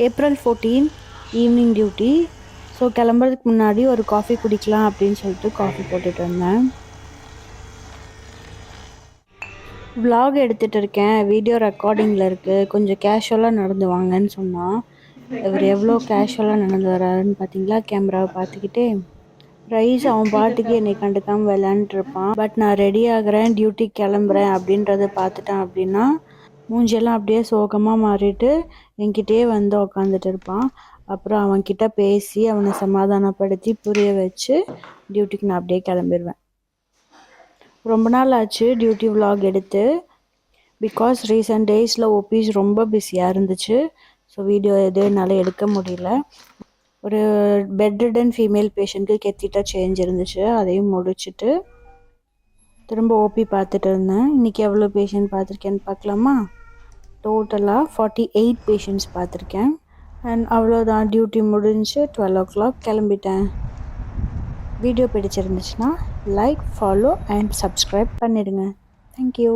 April 14 evening duty. So கிளம்புறதுக்கு முன்னாடி ஒரு காஃபி குடிக்கலாம் அப்படின்னு சொல்லிட்டு காஃபி போட்டுட்டு இருந்தேன். vlog எடுத்துகிட்டு இருக்கேன், வீடியோ ரெக்கார்டிங்கில் இருக்குது, கொஞ்சம் கேஷுவலாக நடந்து வாங்கன்னு சொன்னான். இவர் எவ்வளோ கேஷுவலாக நடந்து வராருன்னு பார்த்தீங்களா? கேமராவை பார்த்துக்கிட்டே ரைஸ் அவன் பாட்டுக்கு என்னை கண்டுக்காமல் விளையாண்டுருப்பான். பட் நான் ரெடி ஆகிறேன், டியூட்டிக்கு கிளம்புறேன் அப்படின்றத பார்த்துட்டான் அப்படின்னா மூஞ்செல்லாம் அப்படியே சோகமாக மாறிட்டு என்கிட்டயே வந்து உக்காந்துட்டு இருப்பான். அப்புறம் அவன்கிட்ட பேசி அவனை சமாதானப்படுத்தி புரிய வச்சு டியூட்டிக்கு நான் அப்படியே கிளம்பிடுவேன். ரொம்ப நாள் ஆச்சு டியூட்டி vlog எடுத்து. பிகாஸ் ரீசெண்ட் டேஸில் ஓபிஸ் ரொம்ப பிஸியாக இருந்துச்சு. ஸோ வீடியோ எதுவும் என்னால் எடுக்க முடியல. ஒரு பெட்ரிடன் ஃபீமேல் பேஷண்ட்க்கு கெத்திட்டர் சேஞ்ச் இருந்துச்சு, அதையும் முடிச்சுட்டு திரும்ப ஓபி பார்த்துட்டு இருந்தேன். இன்றைக்கி எவ்வளோ பேஷண்ட் பார்த்துருக்கேன்னு பார்க்கலாமா? டோட்டலாக 48 பேஷண்ட்ஸ் பார்த்துருக்கேன். அண்ட் அவ்வளோதான், டியூட்டி முடிஞ்சு 12 o'clock கிளம்பிட்டேன். வீடியோ பிடிச்சிருந்துச்சுன்னா லைக், ஃபாலோ அண்ட் சப்ஸ்கிரைப் பண்ணிடுங்க. தேங்க்யூ.